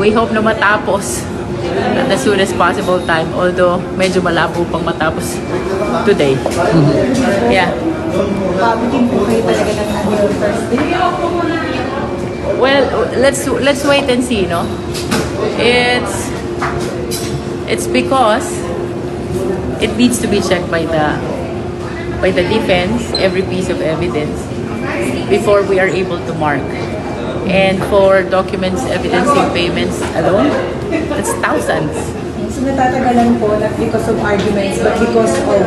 we hope na matapos at the soonest possible time, although medyo malabo pang matapos today. Yeah. Bikin po kayo talaga ng until Thursday? Well, let's wait and see, no? It's because it needs to be checked by the defense, every piece of evidence, before we are able to mark. And for documents evidencing payments alone, that's thousands. So natatagalan po, not because of arguments, but because of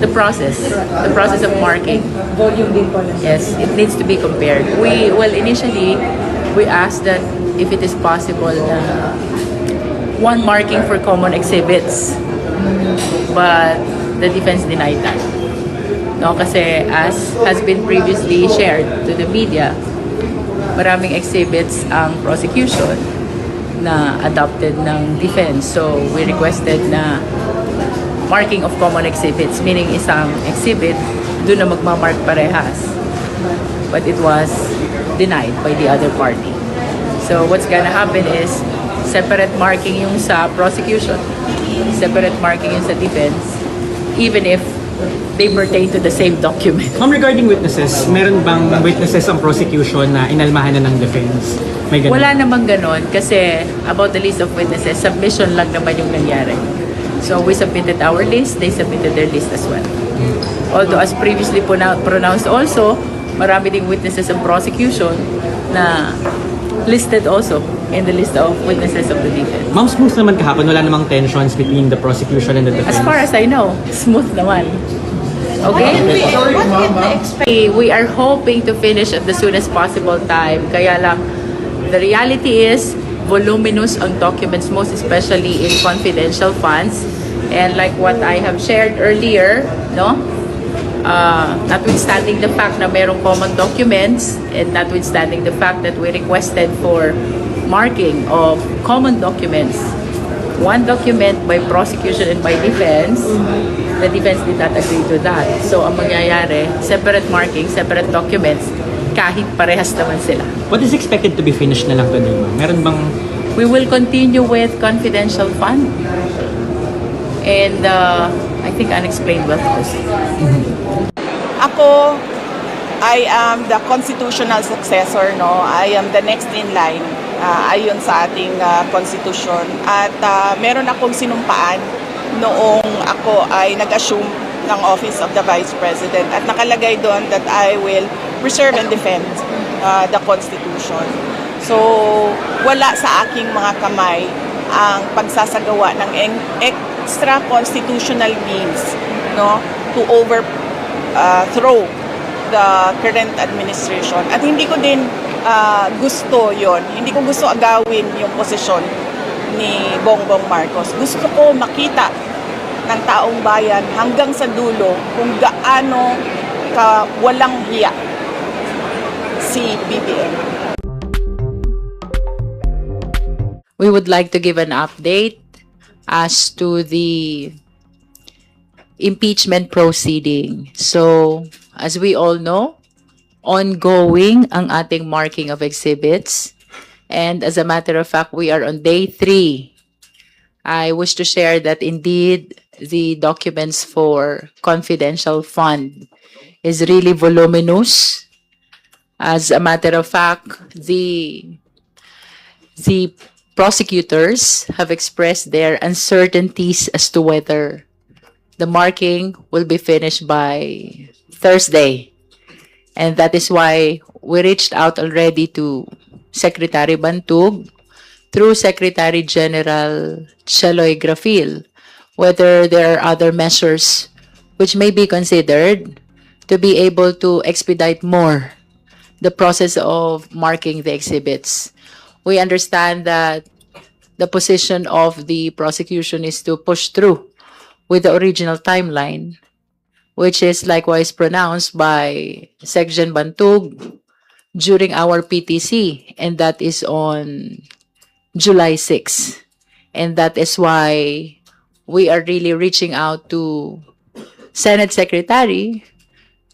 The process of marking. volume din po. Yes, it needs to be compared. Initially, we asked that if it is possible one marking for common exhibits, but the defense denied that. No, kasi as has been previously shared to the media, maraming exhibits ang prosecution na adopted ng defense. So, we requested na marking of common exhibits, meaning isang exhibit, doon na magmamark parehas. But it was denied by the other party. So, what's gonna happen is separate marking yung sa prosecution, separate marking yung sa defense, even if they pertain to the same document. Ma'am, regarding witnesses, meron bang witnesses ang prosecution na inalmahan na ng defense? May ganun? Wala namang ganon kasi about the list of witnesses, submission lang naman yung nangyari. So we submitted our list, they submitted their list as well. Although as previously pronounced also, marami ding witnesses ng prosecution na listed also in the list of witnesses of the defense. Ma'am, smooth naman kahapon, wala namang tensions between the prosecution and the defense? As far as I know, smooth naman. Okay? We are hoping to finish at the soonest possible time. Kaya lang, the reality is, voluminous ang documents, most especially in confidential funds. And like what I have shared earlier, no? Notwithstanding the fact na mayroong common documents, and notwithstanding the fact that we requested for marking of common documents, one document by prosecution and by defense, the defense did not agree to that. So, ang mangyayari, separate marking, separate documents, kahit parehas naman sila. What is expected to be finished na lang today, ma'am? Meron bang... We will continue with confidential fund and I think unexplained wealth also. Ako, I am the constitutional successor, no? I am the next in line ayon sa ating constitution. At meron akong sinumpaan noong ako ay nag-assume ng Office of the Vice President. At nakalagay doon that I will preserve and defend the Constitution. So, wala sa aking mga kamay ang pagsasagawa ng extra constitutional means, no, to overthrow the current administration. At hindi ko din gusto yon. Hindi ko gusto agawin yung posisyon ni Bongbong Marcos. Gusto ko makita ng taong bayan hanggang sa dulo kung gaano ka walang hiya si BBM. We would like to give an update as to the impeachment proceeding. So, as we all know, ongoing ang ating marking of exhibits. And as a matter of fact, we are on day 3. I wish to share that indeed the documents for confidential fund is really voluminous. As a matter of fact, the prosecutors have expressed their uncertainties as to whether the marking will be finished by Thursday. And that is why we reached out already to Secretary Bantug through Secretary General Chaloy Grafil, whether there are other measures which may be considered to be able to expedite more the process of marking the exhibits. We understand that the position of the prosecution is to push through with the original timeline, which is likewise pronounced by Section Bantug during our PTC, and that is on July 6. And that is why we are really reaching out to Senate Secretary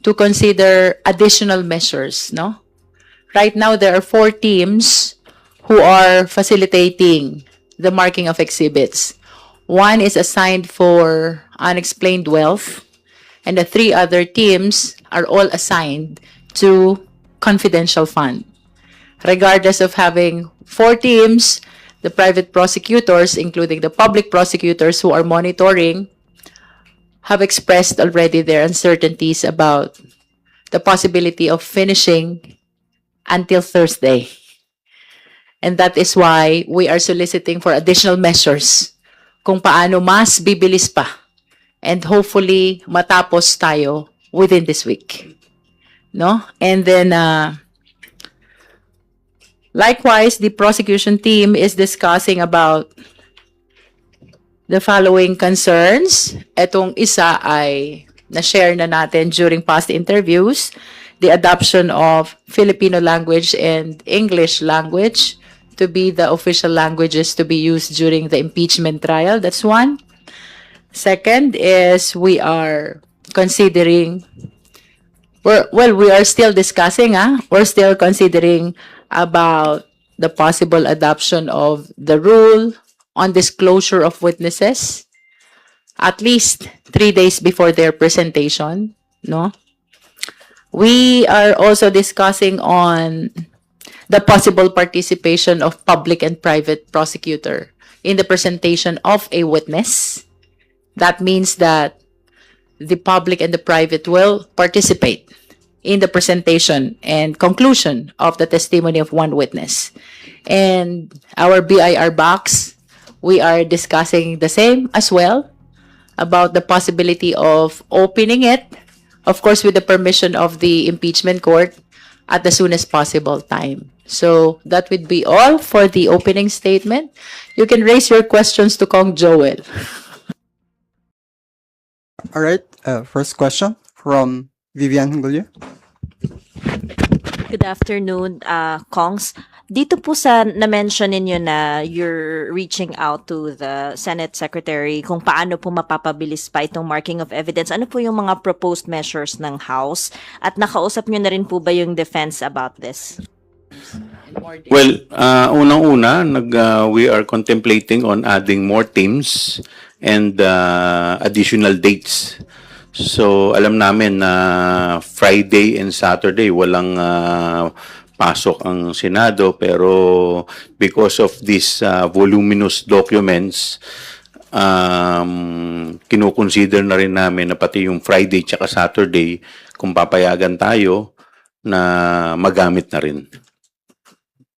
to consider additional measures, no? Right now, there are 4 teams who are facilitating the marking of exhibits. One is assigned for unexplained wealth, and the three other teams are all assigned to confidential fund. Regardless of having four teams, the private prosecutors, including the public prosecutors who are monitoring, have expressed already their uncertainties about the possibility of finishing until Thursday. And that is why we are soliciting for additional measures kung paano mas bibilis pa and hopefully matapos tayo within this week. No? And then, likewise, the prosecution team is discussing about the following concerns. Etong isa ay na-share na natin during past interviews, the adoption of Filipino language and English language to be the official languages to be used during the impeachment trial. That's one. Second is we are considering, we are still discussing, we're still considering about the possible adoption of the rule on disclosure of witnesses at least 3 days before their presentation, no? We are also discussing on the possible participation of public and private prosecutor in the presentation of a witness. That means that the public and the private will participate in the presentation and conclusion of the testimony of one witness. And our BIR box, we are discussing the same as well about the possibility of opening it, of course with the permission of the impeachment court, at the soonest possible time. So that would be all for the opening statement. You can raise your questions to Kong Joel. All right. First question from Vivian Hingulio. Good afternoon, Kongs. Dito po sa na-mention ninyo na you're reaching out to the Senate Secretary kung paano po mapapabilis pa itong marking of evidence. Ano po yung mga proposed measures ng House? At nakausap nyo na rin po ba yung defense about this? Well, unang-una, we are contemplating on adding more teams and additional dates. So, alam namin na Friday and Saturday walang pasok ang Senado, pero because of these voluminous documents, kinukonsider na rin namin na pati yung Friday tsaka Saturday, kung papayagan tayo, na magamit na rin.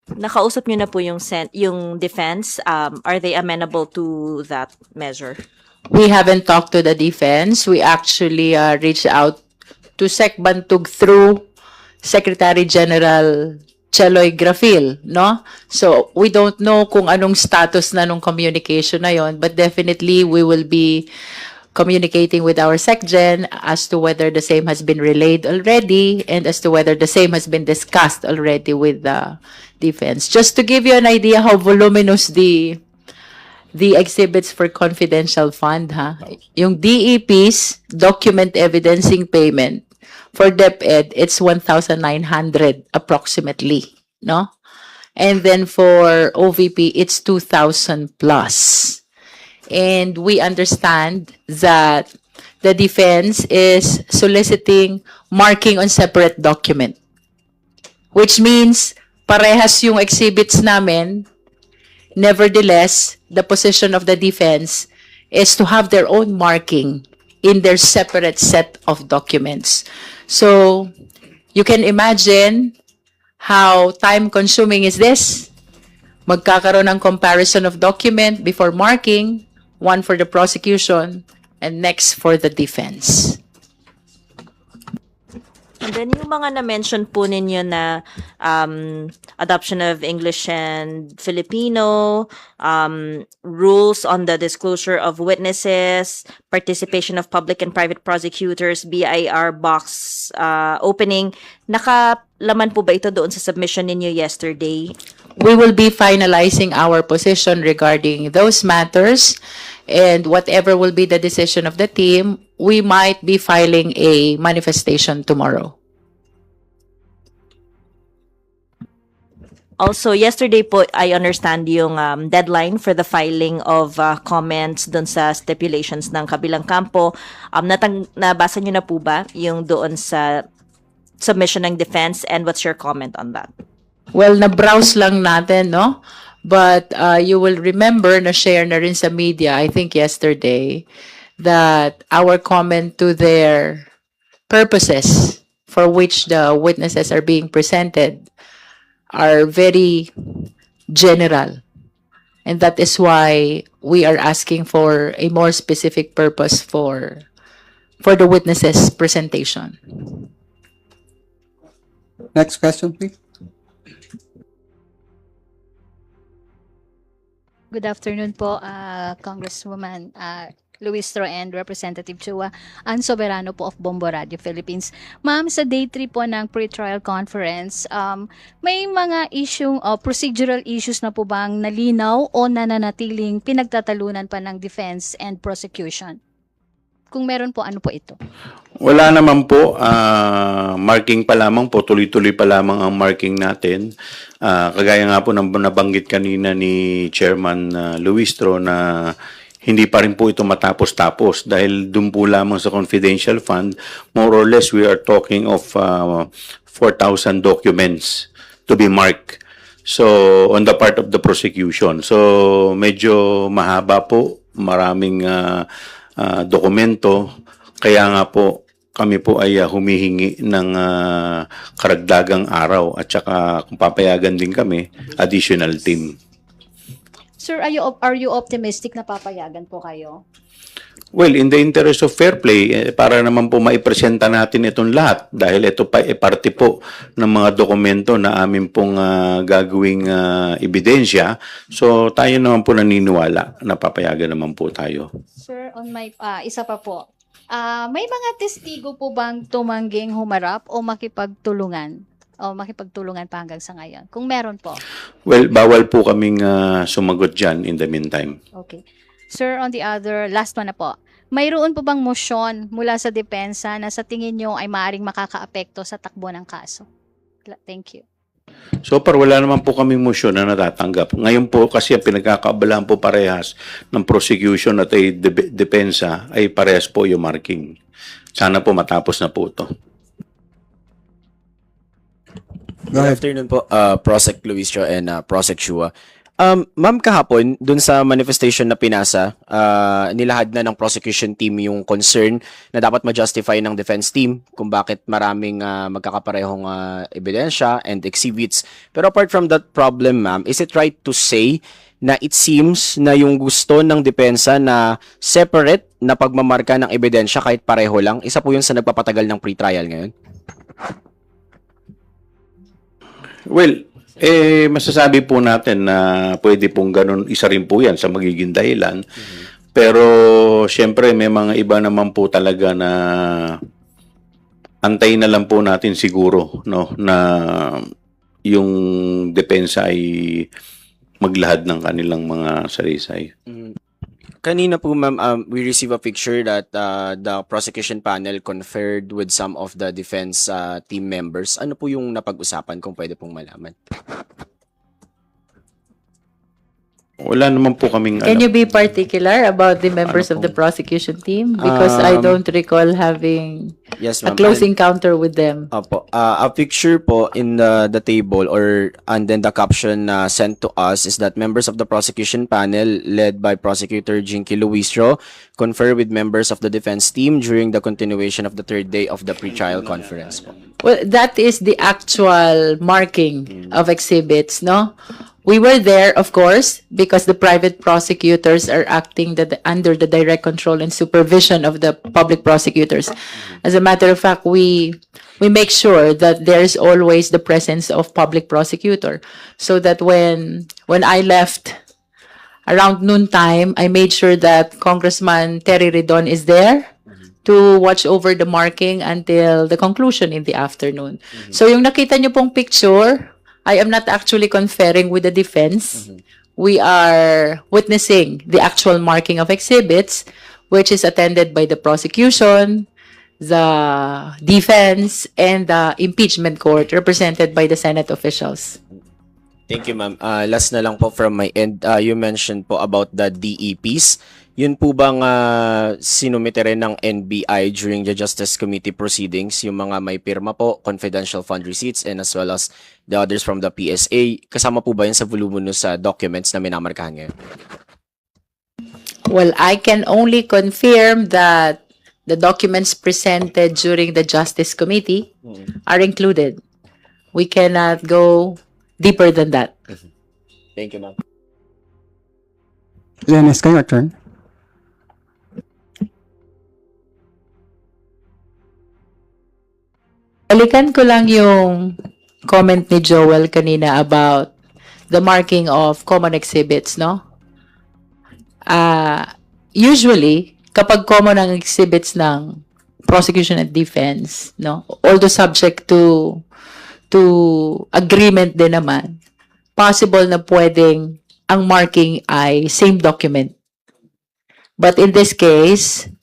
Nakausap nyo na po yung defense. Are they amenable to that measure? We haven't talked to the defense. We actually reached out to Sec Bantug through Secretary General Cheloy Grafil, no? So, we don't know kung anong status na nung communication na yon, but definitely we will be communicating with our SecGen as to whether the same has been relayed already and as to whether the same has been discussed already with the defense. Just to give you an idea how voluminous the exhibits for confidential fund, yung DEP's document evidencing payment for DepEd, it's 1,900 approximately, no? And then for OVP, it's 2,000 plus. And we understand that the defense is soliciting marking on separate document, which means parehas yung exhibits namin. Nevertheless, the position of the defense is to have their own marking in their separate set of documents. So, you can imagine how time-consuming is this. Magkakaroon ng comparison of document before marking, one for the prosecution, and next for the defense. And then yung mga na-mention po ninyo na adoption of English and Filipino, rules on the disclosure of witnesses, participation of public and private prosecutors, BIR box opening, nakalaman po ba ito doon sa submission ninyo yesterday? We will be finalizing our position regarding those matters, and whatever will be the decision of the team, we might be filing a manifestation tomorrow. Also, yesterday po, I understand yung deadline for the filing of comments dun sa stipulations ng kabilang kampo. Nabasa nyo na po ba yung doon sa submission ng defense, and what's your comment on that? Well, na-browse lang natin, no? But you will remember, na-share na rin sa media, I think yesterday, that our comment to their purposes for which the witnesses are being presented are very general. And that is why we are asking for a more specific purpose for the witnesses' presentation. Next question, please. Good afternoon po, Congresswoman Luistro and Representative Chua. Ann Soberano po of Bombo Radio Philippines. Ma'am, sa day 3 po ng pre-trial conference, may mga procedural issues na po bang nalinaw o nananatiling pinagtatalunan pa ng defense and prosecution? Kung meron po, ano po ito? Wala naman po. Marking pa lamang po. Tuloy-tuloy pa lamang ang marking natin. Kagaya nga po ng nabanggit kanina ni Chairman Luistro na hindi pa rin po ito matapos-tapos dahil dun po lamang sa confidential fund, more or less we are talking of 4,000 documents to be marked. So, on the part of the prosecution. So, medyo mahaba po. Maraming dokumento. Kaya nga po, kami po ay humihingi ng karagdagang araw at saka kung papayagan din kami, additional team. Sir, are you optimistic na papayagan po kayo? Well, in the interest of fair play, para naman po maipresenta natin itong lahat dahil ito pa parte po ng mga dokumento na amin pong gagawing ebidensya. So, tayo naman po naniniwala na papayagan naman po tayo. Sir, on my isa pa po. May mga testigo po bang tumangging humarap o makipagtulungan? O makipagtulungan pa hanggang sa ngayon? Kung meron po. Well, bawal po kaming sumagot dyan in the meantime. Okay. Sir, on the other, last one na po. Mayroon po bang motion mula sa depensa na sa tingin nyo ay maaaring makakaapekto sa takbo ng kaso? Thank you. So far, wala naman po kaming motion na natatanggap. Ngayon po, kasi ang pinagkakaabalahan po parehas ng prosecution at ay depensa ay parehas po yung marking. Sana po matapos na po ito. Good afternoon po, Prosec Luistro and Prosec Chua. Ma'am, kahapon, dun sa manifestation na pinasa, nilahad na ng prosecution team yung concern na dapat ma-justify ng defense team kung bakit maraming magkakaparehong ebidensya and exhibits. Pero apart from that problem, ma'am, is it right to say na it seems na yung gusto ng depensa na separate na pagmamarka ng ebidensya kahit pareho lang, isa po yun sa nagpapatagal ng pre-trial ngayon? Well, masasabi po natin na pwede pong ganun, isa rin po yan sa magiging dahilan. Pero, syempre, may mga iba naman po talaga na antayin na lang po natin siguro, no, na yung depensa ay maglahad ng kanilang mga salisay. Kanina po, ma'am, we received a picture that the prosecution panel conferred with some of the defense team members. Ano po yung napag-usapan kung pwede pong malaman? Wala naman po kaming Can you be particular about the members of the prosecution team? Because I don't recall having Yes, a ma'am. close encounter with them. Opo. A picture po in the table and then the caption sent to us is that members of the prosecution panel led by Prosecutor Jinky Luistro confer with members of the defense team during the continuation of the third day of the pre-trial conference po. Well, that is the actual marking of exhibits, no? We were there, of course, because the private prosecutors are acting under the direct control and supervision of the public prosecutors. As a matter of fact, we make sure that there is always the presence of public prosecutor, so that when I left around noontime, I made sure that Congressman Terry Redon is there to watch over the marking until the conclusion in the afternoon. So yung nakita niyo pong picture, I am not actually conferring with the defense. We are witnessing the actual marking of exhibits, which is attended by the prosecution, the defense, and the impeachment court represented by the Senate officials. Thank you, ma'am. Last na lang po from my end. You mentioned po about the DEPs. Yun po bang sinumite rin ng NBI during the Justice Committee proceedings, yung mga may pirma po, confidential fund receipts, and as well as the others from the PSA? Kasama po ba yun sa voluminous documents na minamarkahan ngayon? Well, I can only confirm that the documents presented during the Justice Committee are included. We cannot go deeper than that. Thank you, ma'am. Leonesca, your turn. Balikan ko lang yung comment ni Joel kanina about the marking of common exhibits, no? Usually, kapag common ang exhibits ng prosecution and defense, no? Although subject to agreement din naman, possible na pwedeng ang marking ay same document. But in this case,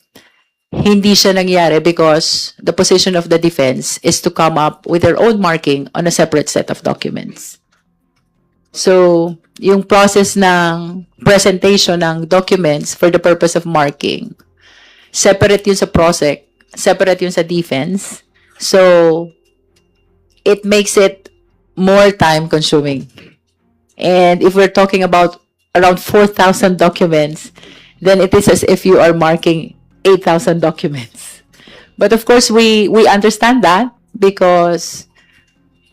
hindi siya nangyari because the position of the defense is to come up with their own marking on a separate set of documents. So, yung process ng presentation ng documents for the purpose of marking, separate yun sa prosec, separate yun sa defense. So, it makes it more time consuming. And if we're talking about around 4,000 documents, then it is as if you are marking 8,000 documents. But of course, we understand that because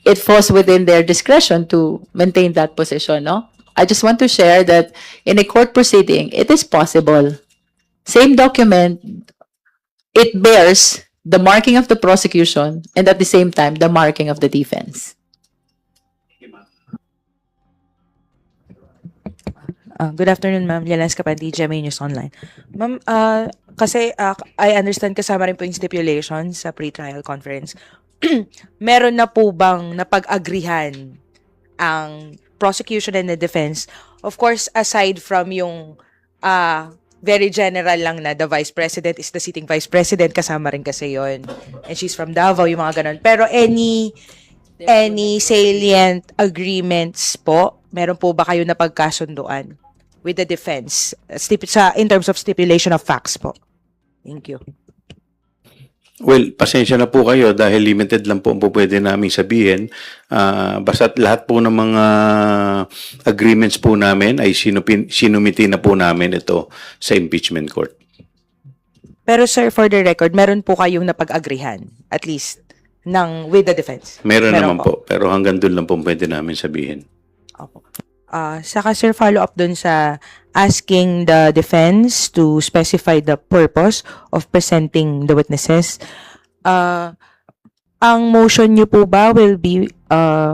it falls within their discretion to maintain that position, no? I just want to share that in a court proceeding, it is possible. Same document, it bears the marking of the prosecution and at the same time, the marking of the defense. Good afternoon, ma'am. Lianes Kapandi, GMA News Online. Ma'am, kasi I understand kasama rin po yung stipulation sa pre-trial conference. Meron na po bang napag-agrihan ang prosecution and the defense? Of course, aside from yung very general lang na the vice president is the sitting vice president, kasama rin kasi yon. And she's from Davao, yung mga ganun. Pero any salient agreements po, meron po ba kayo na pagkasunduan with the defense in terms of stipulation of facts po? Thank you. Well, pasensya na po kayo dahil limited lang po ang po pwede namin sabihin. Basta't lahat po ng mga agreements po namin ay sinumiti na po namin ito sa impeachment court. Pero sir, for the record, meron po kayong napag-agrihan, at least, with the defense? Meron naman po, pero hanggang doon lang po pwede namin sabihin. Opo. Saka sir, follow up dun sa asking the defense to specify the purpose of presenting the witnesses. Ang motion nyo po ba will be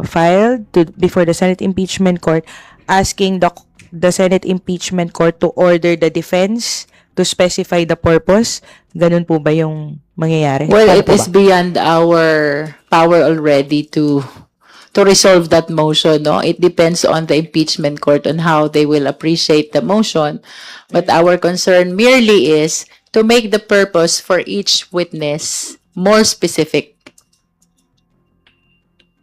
filed before the Senate Impeachment Court asking the Senate Impeachment Court to order the defense to specify the purpose? Ganun po ba yung mangyayari? Well, Paano it po is ba? beyond our power already to resolve that motion, no? It depends on the impeachment court on how they will appreciate the motion. But our concern merely is to make the purpose for each witness more specific.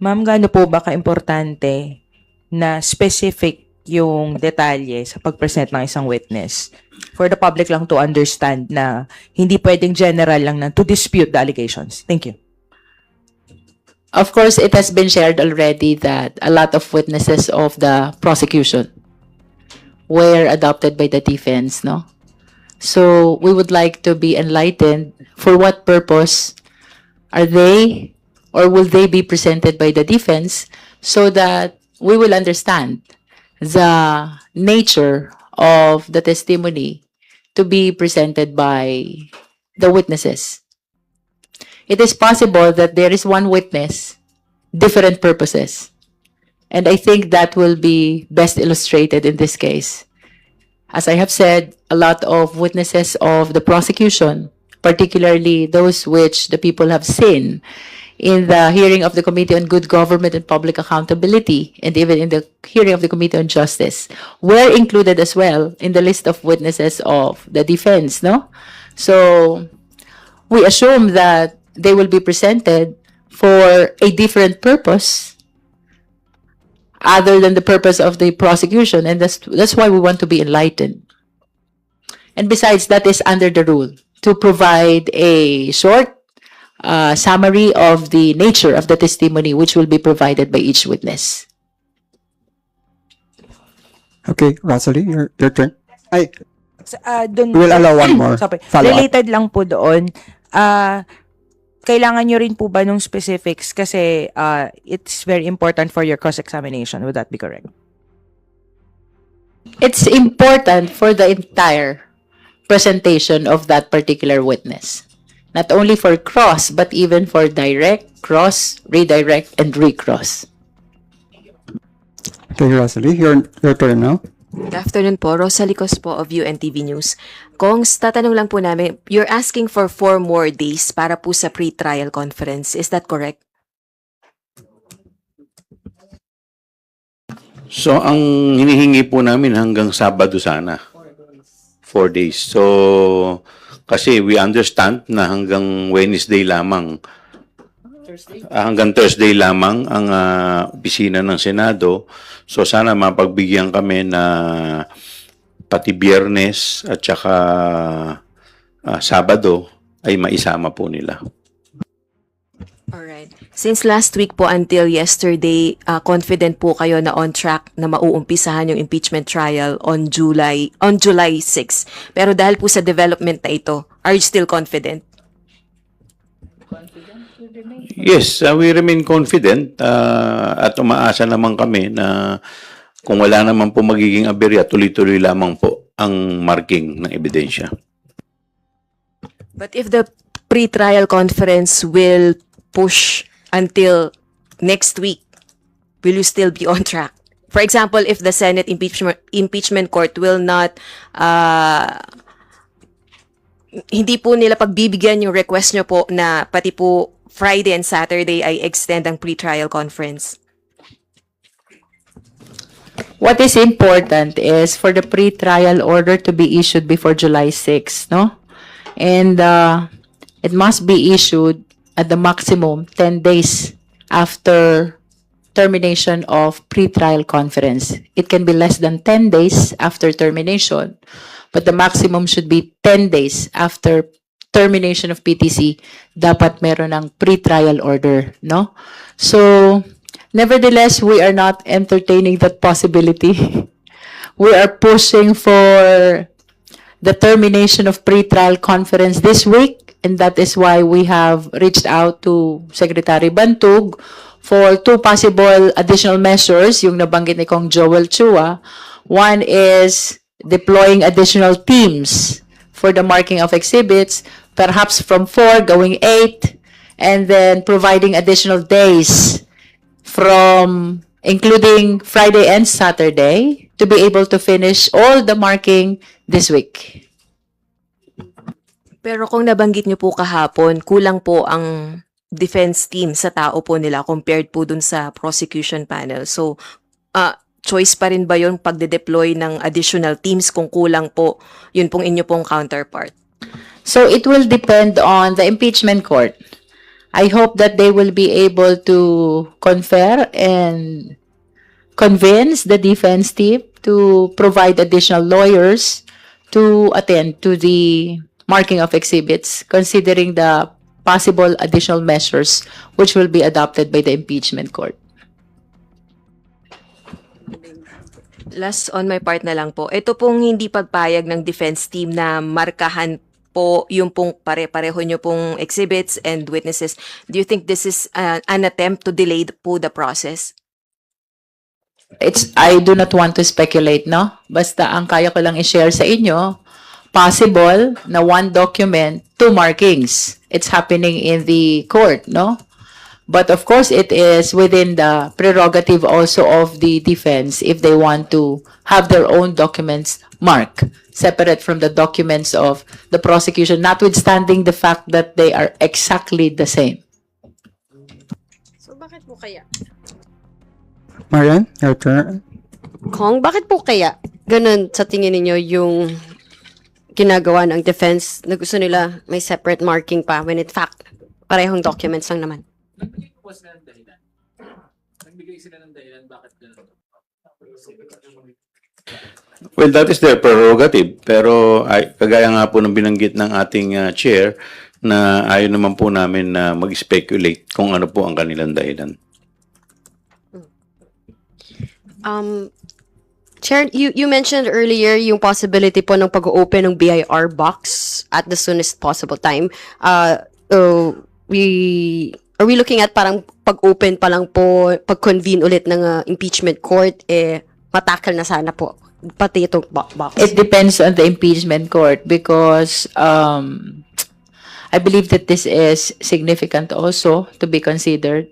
Ma'am, gaano po ba ka-importante na specific yung detalye sa pag-present ng isang witness? For the public lang to understand na hindi pwedeng general lang na to dispute the allegations. Thank you. Of course, it has been shared already that a lot of witnesses of the prosecution were adopted by the defense, no? So we would like to be enlightened for what purpose are they or will they be presented by the defense so that we will understand the nature of the testimony to be presented by the witnesses. It is possible that there is one witness, different purposes. And I think that will be best illustrated in this case. As I have said, a lot of witnesses of the prosecution, particularly those which the people have seen in the hearing of the Committee on Good Government and Public Accountability, and even in the hearing of the Committee on Justice, were included as well in the list of witnesses of the defense, no? So, we assume that they will be presented for a different purpose. other than the purpose of the prosecution, and that's why we want to be enlightened. And besides, that is under the rule, to provide a short summary of the nature of the testimony which will be provided by each witness. Okay, Rosalie, your turn. Ay, Dun, we will allow one more Sorry. follow-up. Related lang po doon. Kailangan nyo rin po ba nung specifics kasi it's very important for your cross-examination. Would that be correct? It's important for the entire presentation of that particular witness. Not only for cross, but even for direct, cross, redirect, and recross. Okay, Rosalie, your turn now. Good afternoon po. Rosalie Cos po of UNTV News. Kongs, tatanong lang po namin, you're asking for 4 more days para po sa pre-trial conference. Is that correct? So, ang hinihingi po namin hanggang Sabado sana. 4 days. So, kasi we understand na hanggang Wednesday lamang, hanggang Thursday lamang ang opisina ng Senado. So, sana mapagbigyan kami na pati Biyernes at saka Sabado ay maisama po nila. Alright. Since last week po until yesterday, confident po kayo na on track na mauumpisahan yung impeachment trial on July 6. Pero dahil po sa development na ito, are you still confident? Yes, we remain confident at umaasa naman kami na kung wala naman po magiging aberya, tuloy-tuloy lamang po ang marking ng ebidensya. But if the pre-trial conference will push until next week, will you still be on track? For example, if the Senate impeachment court will not hindi po nila pagbibigyan yung request nyo po na pati po Friday and Saturday ay extend ang pre-trial conference. What is important is for the pre-trial order to be issued before July 6, no? And it must be issued at the maximum 10 days after termination of pre-trial conference. It can be less than 10 days after termination, but the maximum should be 10 days after termination of PTC. Dapat meron ng pre-trial order, no? So, nevertheless, we are not entertaining that possibility. We are pushing for the termination of pre-trial conference this week, and that is why we have reached out to Secretary Bantug for 2 possible additional measures, yung nabanggit ni Kong Joel Chua. One is deploying additional teams for the marking of exhibits, perhaps from 4 going 8, and then providing additional days from including Friday and Saturday to be able to finish all the marking this week. Pero kung nabanggit nyo po kahapon, kulang po ang defense team sa tao po nila compared po dun sa prosecution panel. So, choice pa rin ba yun pagde-deploy ng additional teams kung kulang po yun pong inyo pong counterpart? So it will depend on the impeachment court. I hope that they will be able to confer and convince the defense team to provide additional lawyers to attend to the marking of exhibits, considering the possible additional measures which will be adopted by the impeachment court. Last on my part na lang po, ito pong hindi pagpayag ng defense team na markahan po yung pong pare-pareho nyo pong exhibits and witnesses. Do you think this is an attempt to delay po the process? I do not want to speculate, no? Basta ang kaya ko lang i-share sa inyo, possible na 1 document, 2 markings. It's happening in the court, no? But of course, it is within the prerogative also of the defense if they want to have their own documents marked, separate from the documents of the prosecution, notwithstanding the fact that they are exactly the same. So, bakit po kaya? Marian, your turn. Kong, bakit po kaya ganun sa tingin ninyo yung ginagawa ng defense na gusto nila may separate marking pa when in fact, parehong documents lang naman? Well, that is their prerogative. Pero kagaya nga po ng binanggit ng ating chair na ayaw naman po namin na mag-speculate kung ano po ang kanilang dahilan. Chair, you mentioned earlier yung possibility po ng pag-open ng BIR box at the soonest possible time. Are we looking at parang pag-open pa lang po, pag-convene ulit ng impeachment court, matakal na sana po pati itong box? It depends on the impeachment court because I believe that this is significant also to be considered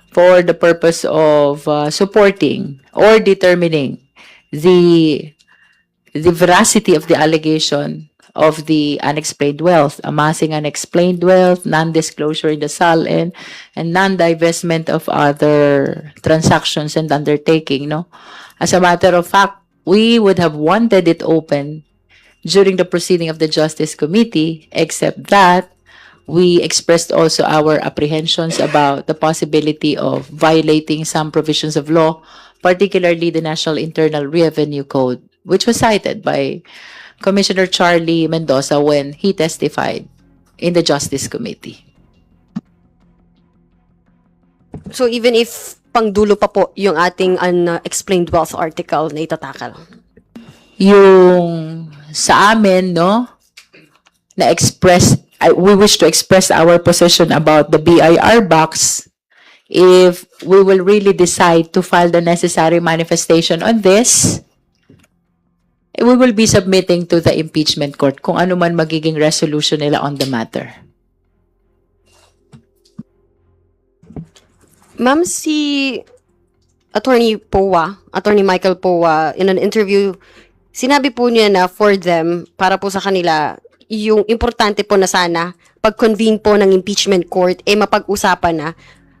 for the purpose of supporting or determining the veracity of the allegation of the unexplained wealth, amassing unexplained wealth, non-disclosure in the SAL, and non-divestment of other transactions and undertaking, no? As a matter of fact, we would have wanted it open during the proceeding of the Justice Committee, except that we expressed also our apprehensions about the possibility of violating some provisions of law, particularly the National Internal Revenue Code, which was cited by Commissioner Charlie Mendoza when he testified in the Justice Committee. So even if pangdulo pa po yung ating unexplained wealth article na itatakal? Yung sa amin, no, we wish to express our position about the BIR box. If we will really decide to file the necessary manifestation on this, we will be submitting to the impeachment court kung ano man magiging resolution nila on the matter. Ma'am, si Attorney Michael Powa, in an interview, sinabi po niya na for them, para po sa kanila, yung importante po na sana, pag-convene po ng impeachment court, mapag-usapan na,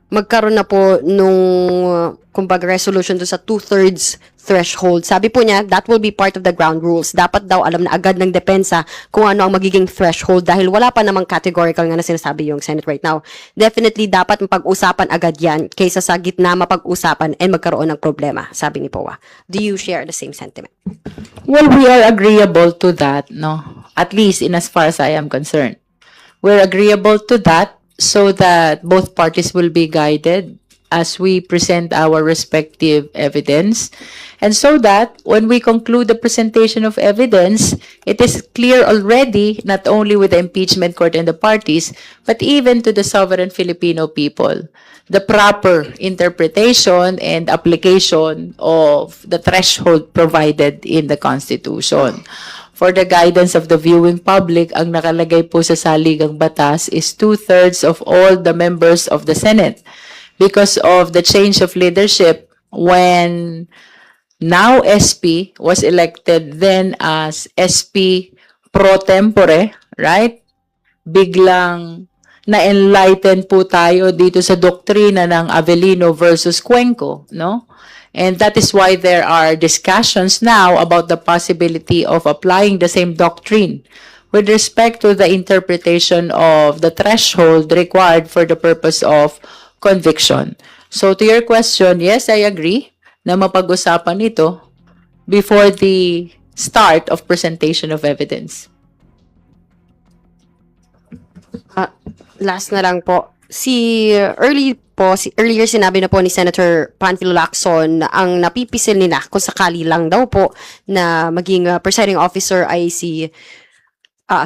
magkaroon na po nung, kumbaga, resolution do sa 2/3 threshold. Sabi po niya, that will be part of the ground rules. Dapat daw alam na agad ng depensa kung ano ang magiging threshold dahil wala pa namang categorical nga na sinasabi yung Senate right now. Definitely, dapat mapag-usapan agad yan kaysa sa gitna mapag-usapan and magkaroon ng problema, sabi ni Powa. Do you share the same sentiment? Well, we are agreeable to that, no? At least in as far as I am concerned. We're agreeable to that so that both parties will be guided as we present our respective evidence, and so that when we conclude the presentation of evidence, it is clear already, not only with the impeachment court and the parties, but even to the sovereign Filipino people, the proper interpretation and application of the threshold provided in the Constitution. For the guidance of the viewing public, ang nakalagay po sa saligang batas is 2/3 of all the members of the Senate. Because of the change of leadership, when now SP was elected then as SP pro tempore, right? Biglang na-enlighten po tayo dito sa doktrina ng Avellino versus Cuenco, no? And that is why there are discussions now about the possibility of applying the same doctrine with respect to the interpretation of the threshold required for the purpose of conviction. So to your question, yes, I agree na mapag-usapan ito before the start of presentation of evidence. Last na lang po. Earlier sinabi na po ni Senator Panfilo Lacson na ang napipisil nila kung sakali lang daw po na maging presiding officer ay si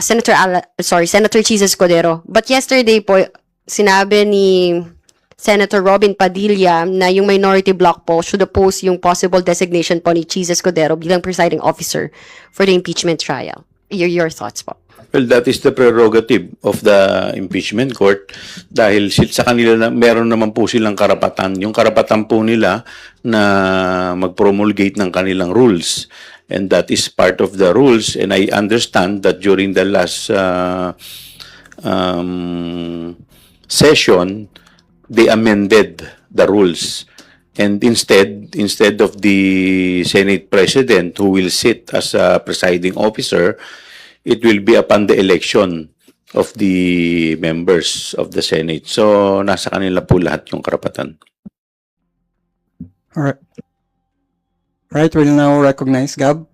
Senator Chis Escudero. But yesterday po, sinabi ni Senator Robin Padilla na yung minority bloc po should oppose yung possible designation po ni Chis Escudero bilang presiding officer for the impeachment trial. Your thoughts po? Well, that is the prerogative of the impeachment court dahil sa kanila meron naman po silang karapatan. Yung karapatan po nila na mag-promulgate ng kanilang rules. And that is part of the rules. And I understand that during the last session, they amended the rules. And instead of the Senate President who will sit as a presiding officer, it will be upon the election of the members of the Senate. So, nasa kanila po lahat yung karapatan. Alright. Right, we'll now recognize Gab.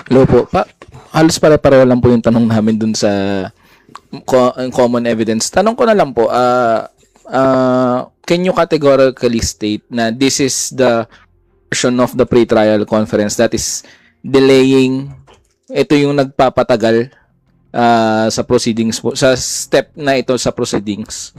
Hello po. Halos pare-pareho lang po yung tanong namin dun sa common evidence. Tanong ko na lang po, can you categorically state na this is the version of the pre-trial conference that is delaying, ito yung nagpapatagal sa proceedings po, sa step na ito sa proceedings?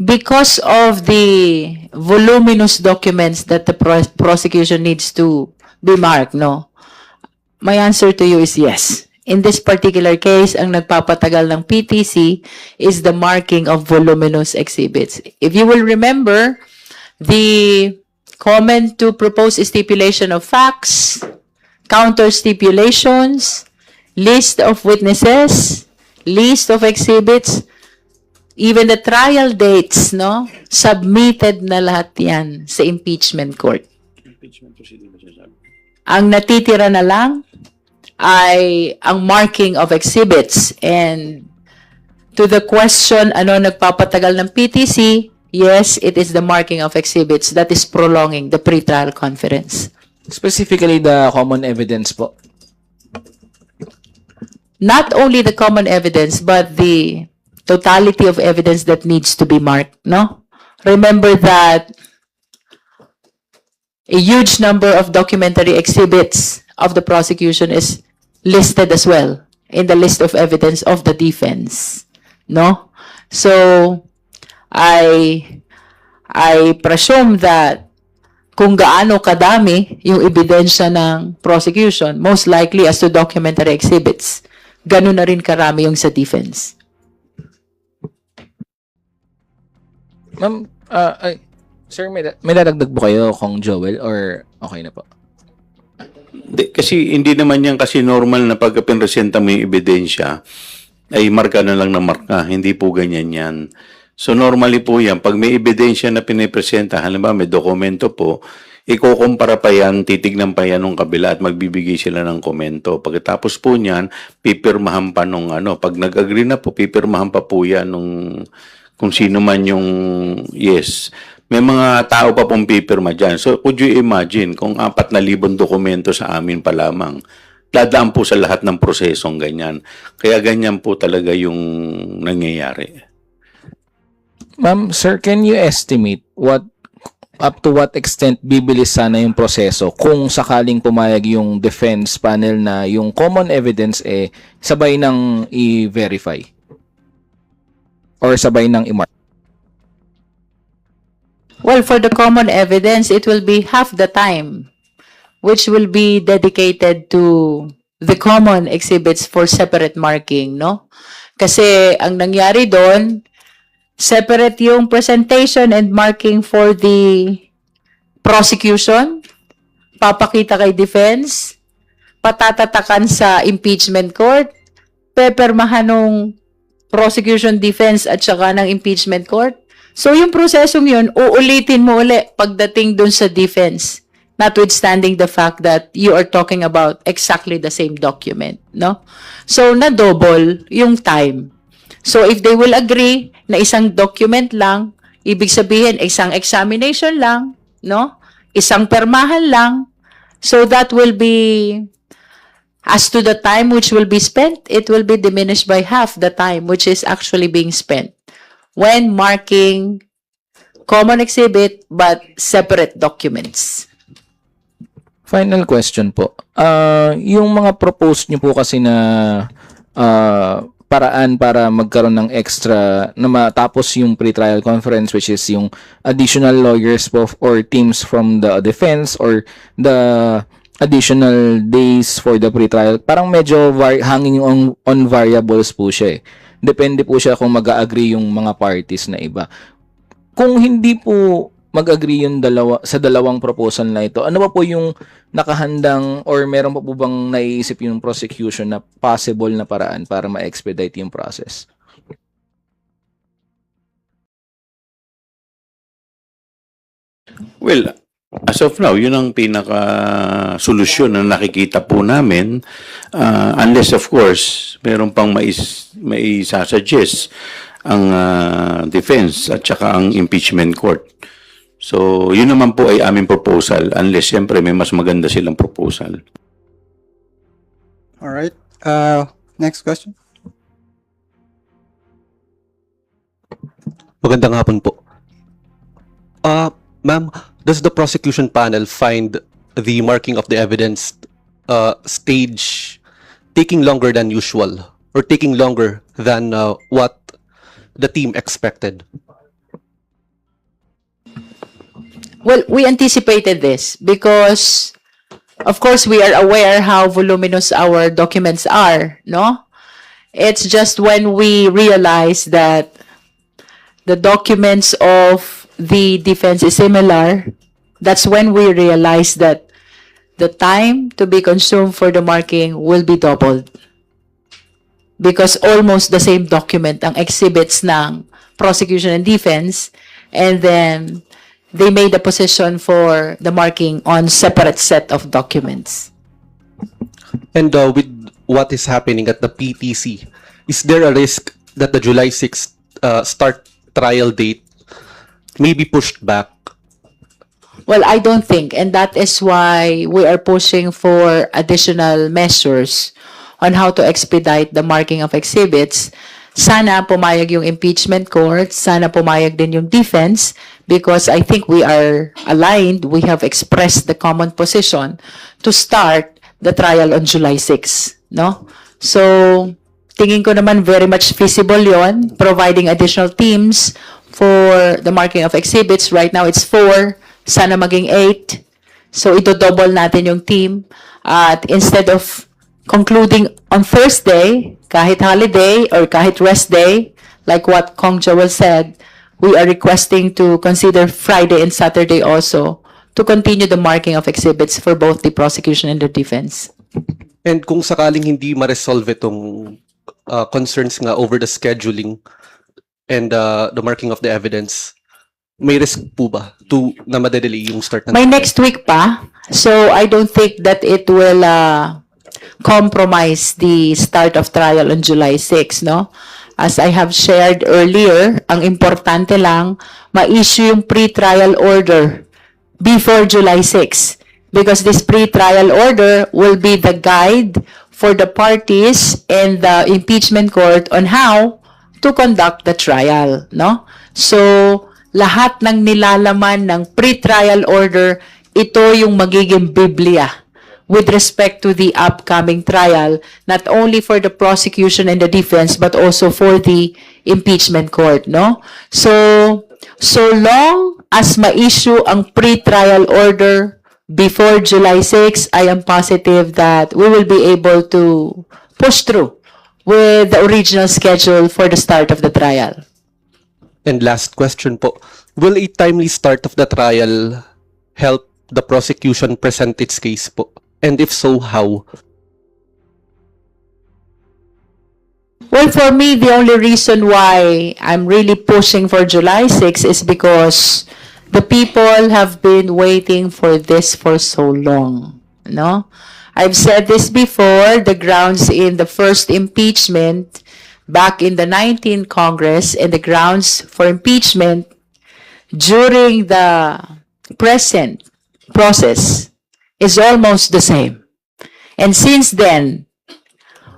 Because of the voluminous documents that the prosecution needs to be marked, no? My answer to you is yes. In this particular case, ang nagpapatagal ng PTC is the marking of voluminous exhibits. If you will remember, the comment to propose stipulation of facts, counter stipulations, list of witnesses, list of exhibits, even the trial dates, no? Submitted na lahat yan sa impeachment court. Ang natitira na lang ay ang marking of exhibits. And to the question, ano nagpapatagal ng PTC? Yes, it is the marking of exhibits that is prolonging the pre-trial conference. Specifically the common evidence po. Not only the common evidence, but the totality of evidence that needs to be marked, no? Remember that a huge number of documentary exhibits of the prosecution is listed as well in the list of evidence of the defense, no? So, I presume that kung gaano kadami yung ebidensya ng prosecution, most likely as to documentary exhibits, ganun na rin karami yung sa defense. Ma'am, sir, may dadagdag po kayo kung Joel or okay na po? Kasi hindi naman yan kasi normal na pagka pinresenta mo yung ebidensya, ay marka na lang na marka. Hindi po ganyan yan. So normally po yan, pag may ebidensya na pinipresenta, halimbawa may dokumento po, ikukumpara pa yan, titignan pa yan ng kabila at magbibigay sila ng komento. Pagkatapos po niyan, pipirmahan pa nung pag nag-agree na po, pipirmahan pa po yan nung kung sino man yung yes. May mga tao pa pong pipirma dyan. So, could you imagine kung 4,000 dokumento sa amin pa lamang, dadaan po sa lahat ng prosesong ganyan. Kaya ganyan po talaga yung nangyayari. Ma'am, sir, can you estimate up to what extent bibilis sana yung proseso kung sakaling pumayag yung defense panel na yung common evidence sabay nang i-verify? Or sabay nang i-mark? Well, for the common evidence, it will be half the time, which will be dedicated to the common exhibits for separate marking, no? Kasi ang nangyari doon, separate yung presentation and marking for the prosecution, papakita kay defense, patatatakan sa impeachment court, pepermahan ng prosecution, defense, at saka ng impeachment court. So, yung prosesong yun, uulitin mo uli pagdating dun sa defense, notwithstanding the fact that you are talking about exactly the same document, no? So, na-double yung time. So, if they will agree na isang document lang, ibig sabihin, isang examination lang, no? Isang permahan lang, so that will be, as to the time which will be spent, it will be diminished by half the time which is actually being spent when marking common exhibit but separate documents. Final question po. Yung mga proposed nyo po kasi na paraan para magkaroon ng extra na matapos yung pre-trial conference, which is yung additional lawyers po or teams from the defense or the additional days for the pre-trial, parang medyo hanging on variables po siya eh. Depende po siya kung mag-agree yung mga parties na iba. Kung hindi po mag-agree yung sa dalawang proposal na ito, ano ba po yung nakahandang or meron pa po bang naiisip yung prosecution na possible na paraan para ma-expedite yung process? Well, as of now, yun ang pinaka-solusyon na nakikita po namin. Unless, of course, meron pang maisasuggest. defense at saka ang impeachment court. So, yun naman po ay aming proposal unless siyempre may mas maganda silang proposal. All right. Next question. Magandang hapon po. Ma'am, does the prosecution panel find the marking of the evidence stage taking longer than usual or taking longer than what the team expected? Well, we anticipated this because, of course, we are aware how voluminous our documents are, no? It's just when we realize that the documents of the defense is similar, that's when we realize that the time to be consumed for the marking will be doubled. Because almost the same document ang exhibits ng prosecution and defense, and then they made a position for the marking on separate set of documents. And with what is happening at the PTC, is there a risk that the July 6th start trial date may be pushed back? Well, I don't think, and that is why we are pushing for additional measures on how to expedite the marking of exhibits. Sana pumayag yung impeachment court, sana pumayag din yung defense, because I think we are aligned, we have expressed the common position to start the trial on July 6, no? So, tingin ko naman very much feasible yon, providing additional teams for the marking of exhibits. Right now, it's 4, sana maging 8. So, ito-double natin yung team. At instead of concluding on Thursday, kahit holiday or kahit rest day, like what Kong Joel said, we are requesting to consider Friday and Saturday also to continue the marking of exhibits for both the prosecution and the defense. And kung sakaling hindi ma-resolve itong concerns nga over the scheduling and the marking of the evidence, may risk po ba na madedelay yung start ng May next week pa, so I don't think that it will compromise the start of trial on July 6, no? As I have shared earlier, ang importante lang, ma-issue yung pre-trial order before July 6. Because this pre-trial order will be the guide for the parties and the impeachment court on how to conduct the trial, no? So, lahat ng nilalaman ng pre-trial order, ito yung magiging Biblia with respect to the upcoming trial, not only for the prosecution and the defense, but also for the impeachment court, no? So long as ma-issue ang pre-trial order before July 6, I am positive that we will be able to push through with the original schedule for the start of the trial. And last question po, will a timely start of the trial help the prosecution present its case po? And if so, how? Well, for me, the only reason why I'm really pushing for July 6 is because the people have been waiting for this for so long, no? I've said this before, the grounds in the first impeachment back in the 19th Congress and the grounds for impeachment during the present process is almost the same. And since then,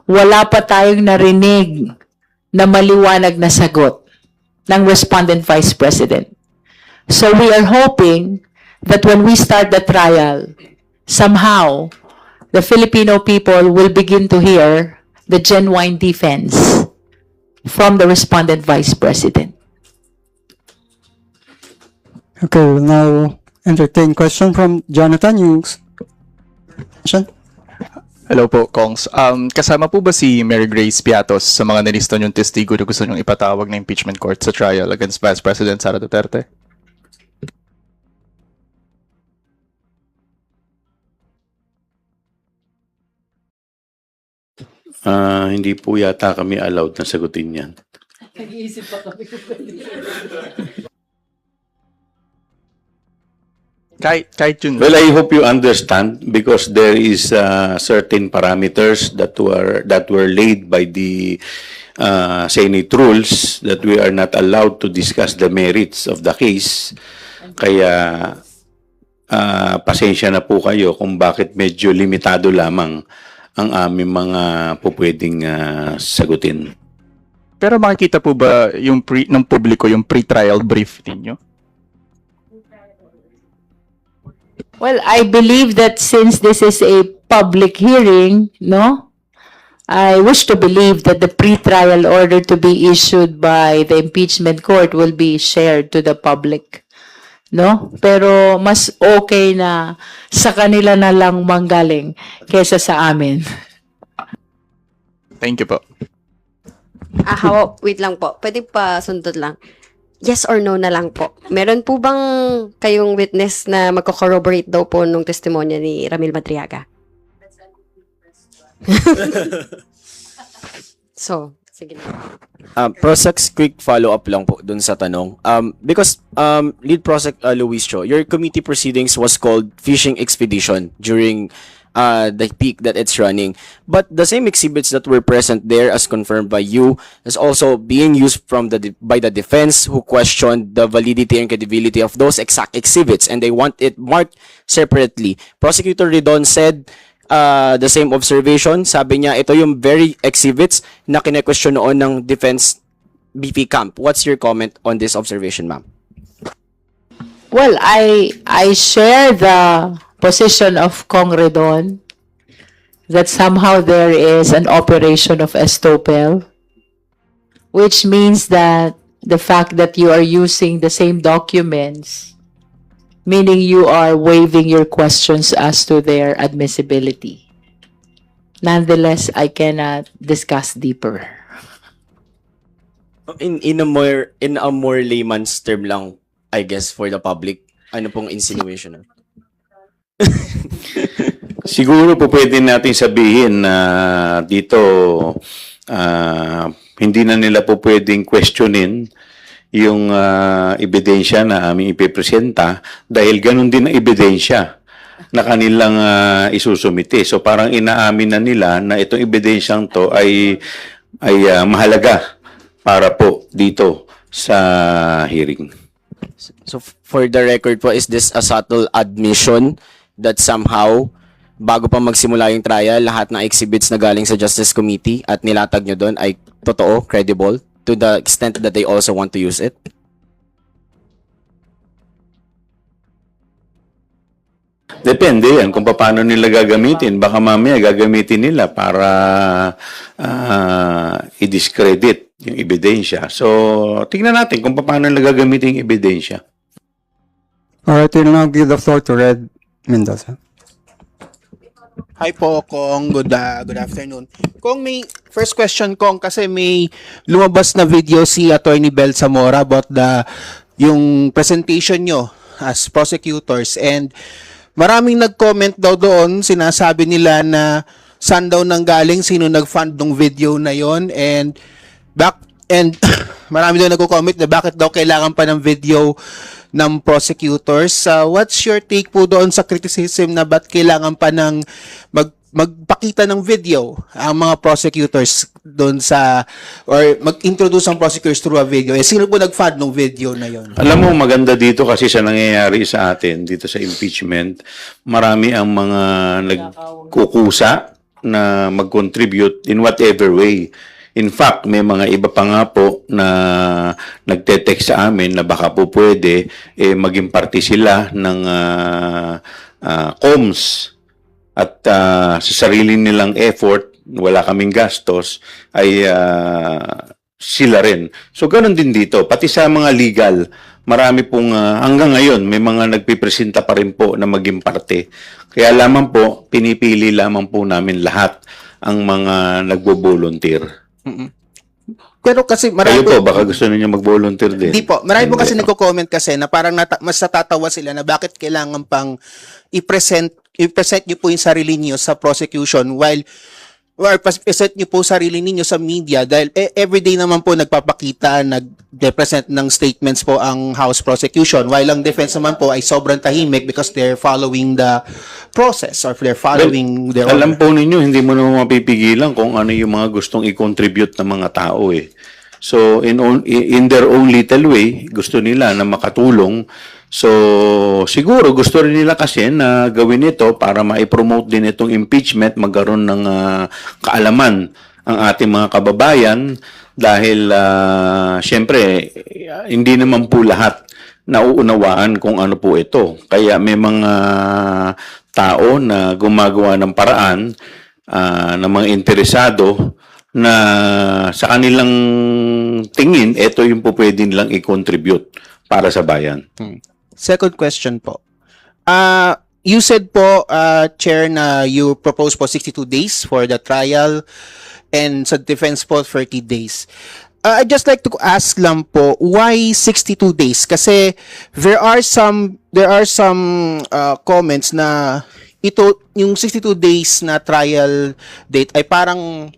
wala pa tayong narinig na maliwanag na sagot ng respondent vice president. So we are hoping that when we start the trial, somehow the Filipino people will begin to hear the genuine defense from the respondent vice president. Okay, we'll now entertain question from Jonathan. Yung question? Hello po, Kongs. Kasama po ba si Mary Grace Piatos sa mga nilista niyong testigo na gusto niyong ipatawag na impeachment court sa trial against Vice President Sara Duterte? Hindi po yata kami allowed na sagutin yan. Nag-iisip pa kami kung Kahit yun. Well, I hope you understand because there is certain parameters that were laid by the Senate rules that we are not allowed to discuss the merits of the case. Kaya pasensya na po kayo kung bakit medyo limitado lamang ang aming mga pupwedeng sagutin. Pero makikita po ba yung ng publiko yung pre-trial brief ninyo? Well, I believe that since this is a public hearing, no? I wish to believe that the pre-trial order to be issued by the impeachment court will be shared to the public. No? Pero mas okay na sa kanila na lang manggaling kaysa sa amin. Thank you po. Wait lang po. Pwede pa sundot lang. Yes or no na lang po. Meron po bang kayong witness na magko-corroborate daw po nung testimonya ni Ramil Madriaga? So, sige na. Prosecs, quick follow-up lang po dun sa tanong. Because Lead Prosec Luis Cho, your committee proceedings was called Fishing Expedition during the peak that it's running. But the same exhibits that were present there as confirmed by you is also being used by the defense who questioned the validity and credibility of those exact exhibits and they want it marked separately. Prosecutor Ridon said the same observation. Sabi niya, ito yung very exhibits na kine-question noon ng defense BP camp. What's your comment on this observation, ma'am? Well, I share the position of Kong Redon that somehow there is an operation of estoppel, which means that the fact that you are using the same documents, meaning you are waiving your questions as to their admissibility. Nonetheless, I cannot discuss deeper. In a more layman's term lang, I guess, for the public, ano pong insinuation? Siguro po pwede natin sabihin na dito hindi na nila po pwedeng questionin yung ebidensya na aming ipipresenta dahil ganun din ang ebidensya na kanilang isusumite. So parang inaamin na nila na itong ebidensyang to ay mahalaga para po dito sa hearing. So for the record po, is this a subtle admission that somehow bago pa magsimula yung trial, lahat ng exhibits na galing sa Justice Committee at nilatag nyo doon ay totoo, credible, to the extent that they also want to use it? Depende yan kung paano nila gagamitin. Baka mamaya gagamitin nila para i-discredit yung ebidensya. So, tingnan natin kung paano nila gagamitin yung ebidensya. Alright, we'll now give the floor to Red Mendoza. Hi po, Kong. Good afternoon. Kong, may first question, Kong, kasi may lumabas na video si Attorney Bel Zamora about yung presentation nyo as prosecutors, and maraming nag-comment daw doon, sinasabi nila na saan daw nanggaling, sino nag-fund ng video na yon, and marami daw nagko-comment na bakit daw kailangan pa ng video ng prosecutors. What's your take po doon sa criticism na ba't kailangan pa ng magpakita ng video ang mga prosecutors doon or mag-introduce ang prosecutors through a video? Sino po nag-fund ng video na yon? Alam mo, maganda dito kasi sa nangyayari sa atin, dito sa impeachment, marami ang mga nagkukusa na mag-contribute in whatever way. In fact, may mga iba pa nga po na nagte-text sa amin na baka po pwede maging parte sila ng comms at sa sarili nilang effort, wala kaming gastos, ay sila rin. So, ganun din dito. Pati sa mga legal, marami pong hanggang ngayon, may mga nagpipresenta pa rin po na maging parte. Kaya lamang po, pinipili lamang po namin lahat ang mga nagbo-volunteer. Pero kasi marami po, baka gusto niyo mag-volunteer din. Hindi po. Marami po kasi nagko-comment kasi na parang mas natatawa sila na bakit kailangan pang i-present niyo po yung sarili niyo sa prosecution while or present nyo po sarili ninyo sa media dahil everyday naman po nagpapakita, nag-represent ng statements po ang House prosecution while ang defense naman po ay sobrang tahimik because they're following the process or they're following their Alam po ninyo, hindi mo naman mapipigilan kung ano yung mga gustong i-contribute ng mga tao eh. So, in their own little way, gusto nila na makatulong. So, siguro gusto rin nila kasi na gawin ito para ma-promote din itong impeachment, magkaroon ng kaalaman ang ating mga kababayan dahil syempre, hindi naman po lahat nauunawaan kung ano po ito. Kaya may mga tao na gumagawa ng paraan ng mga interesado na sa kanilang tingin, ito yung po pwede nilang i-contribute para sa bayan. Second question po. You said po, Chair, na you propose po 62 days for the trial and sa defense po 30 days. I'd just like to ask lang po, why 62 days? Kasi there are some comments na ito, yung 62 days na trial date ay parang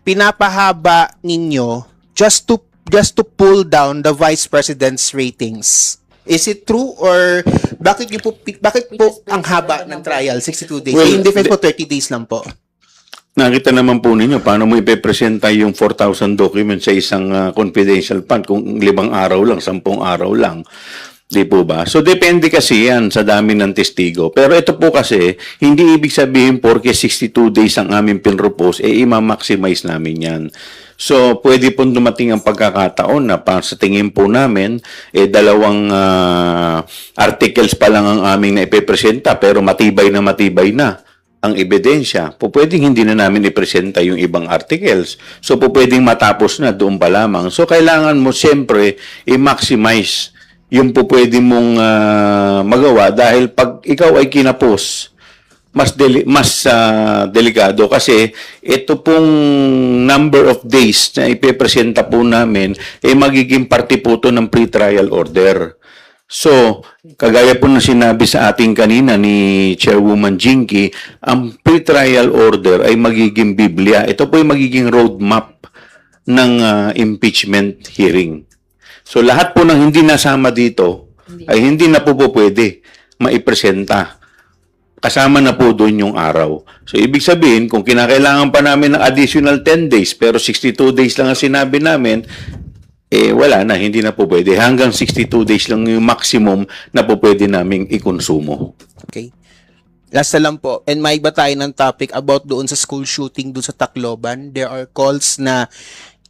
pinapahaba ninyo just to pull down the Vice President's ratings. Is it true or bakit po ang haba ng trial 62 days? Well, in defense po 30 days lang po. Nakita naman po ninyo paano mo ipepresenta yung 4,000 documents sa isang confidential fund kung 5 araw lang, 10 araw lang. Di po ba? So, depende kasi yan sa dami ng testigo. Pero ito po kasi, hindi ibig sabihin porke 62 days ang aming pinropose, i-maximize namin yan. So, pwede po dumating ang pagkakataon na sa tingin po namin, 2 articles pa lang ang aming naipepresenta, pero matibay na ang ebidensya. Po pwedeng hindi na namin ipresenta yung ibang articles. So, po pwedeng matapos na doon pa lamang. So, kailangan mo siyempre i-maximize yung po pwede mong magawa dahil pag ikaw ay kinapos, mas delikado kasi ito pong number of days na ipepresenta po namin ay magiging parte po ito ng pre-trial order. So, kagaya po na sinabi sa ating kanina ni Chairwoman Jinky, ang pre-trial order ay magiging Biblia. Ito po ay magiging roadmap ng impeachment hearing. So, lahat po ng hindi nasama dito ay hindi na po pwede maipresenta. Kasama na po doon yung araw. So, ibig sabihin, kung kinakailangan pa namin ng additional 10 days, pero 62 days lang ang sinabi namin, wala na, hindi na po pwede. Hanggang 62 days lang yung maximum na po pwede naming ikonsumo. Okay. Last na lang po, and may iba tayo ng topic about doon sa school shooting doon sa Tacloban. There are calls na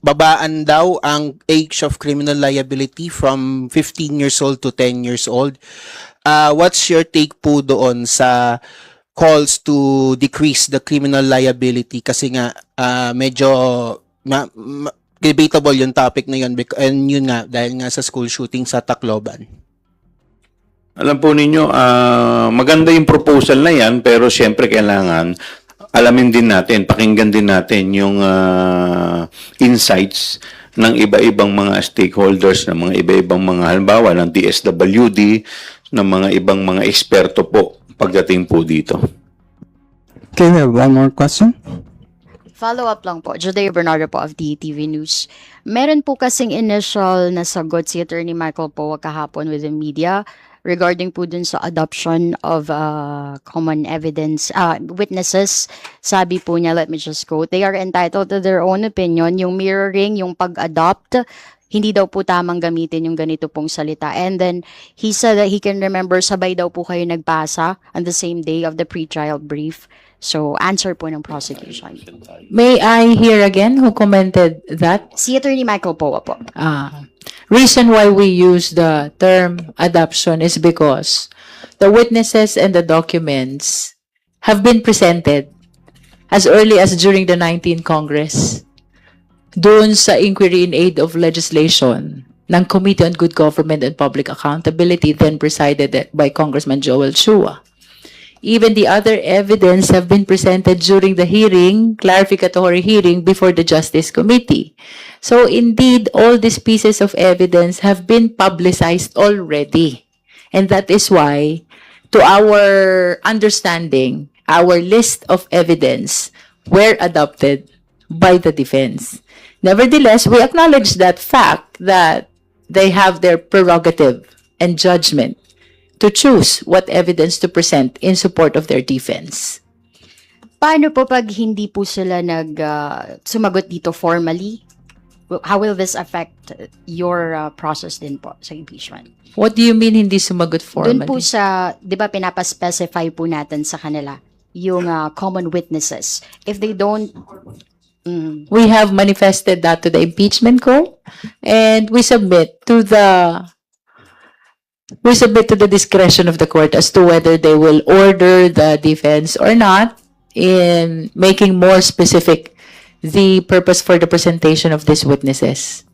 babaan daw ang age of criminal liability from 15 years old to 10 years old. What's your take po doon sa calls to decrease the criminal liability? Kasi nga, medyo debatable yung topic na yun. And yun nga, dahil nga sa school shooting sa Tacloban. Alam po ninyo, maganda yung proposal na yan, pero siyempre kailangan alamin din natin, pakinggan din natin yung insights ng iba-ibang mga stakeholders, ng mga iba-ibang mga halimbawa ng DSWD, ng mga ibang mga eksperto po pagdating po dito. Okay, we have one more question. Follow-up lang po. Judea Bernardo po of DTV News. Meron po kasing initial na sagot si Attorney Michael Poa kahapon with the media regarding po dun sa adoption of common evidence witnesses. Sabi po niya, let me just quote, they are entitled to their own opinion. Yung mirroring, yung pag-adopt, hindi daw po tamang gamitin yung ganito pong salita. And then, he said that he can remember, sabay daw po kayo nagpasa on the same day of the pre-trial brief. So, answer po ng prosecution. May I hear again who commented that? Si Attorney Michael Poa po. Reason why we use the term adoption is because the witnesses and the documents have been presented as early as during the 19th Congress. Doon sa Inquiry in Aid of Legislation ng Committee on Good Government and Public Accountability, then presided by Congressman Joel Chua. Even the other evidence have been presented during the hearing, clarificatory hearing before the Justice Committee. So indeed, all these pieces of evidence have been publicized already. And that is why, to our understanding, our list of evidence were adopted by the defense. Nevertheless, we acknowledge that fact that they have their prerogative and judgment to choose what evidence to present in support of their defense. Paano po pag hindi po sila sumagot dito formally? How will this affect your process din po sa impeachment? What do you mean hindi sumagot formally? Doon po sa, di ba pinapaspecify po natin sa kanila yung common witnesses. If they don't... We have manifested that to the impeachment court, and we submit to the discretion of the court as to whether they will order the defense or not in making more specific the purpose for the presentation of these witnesses.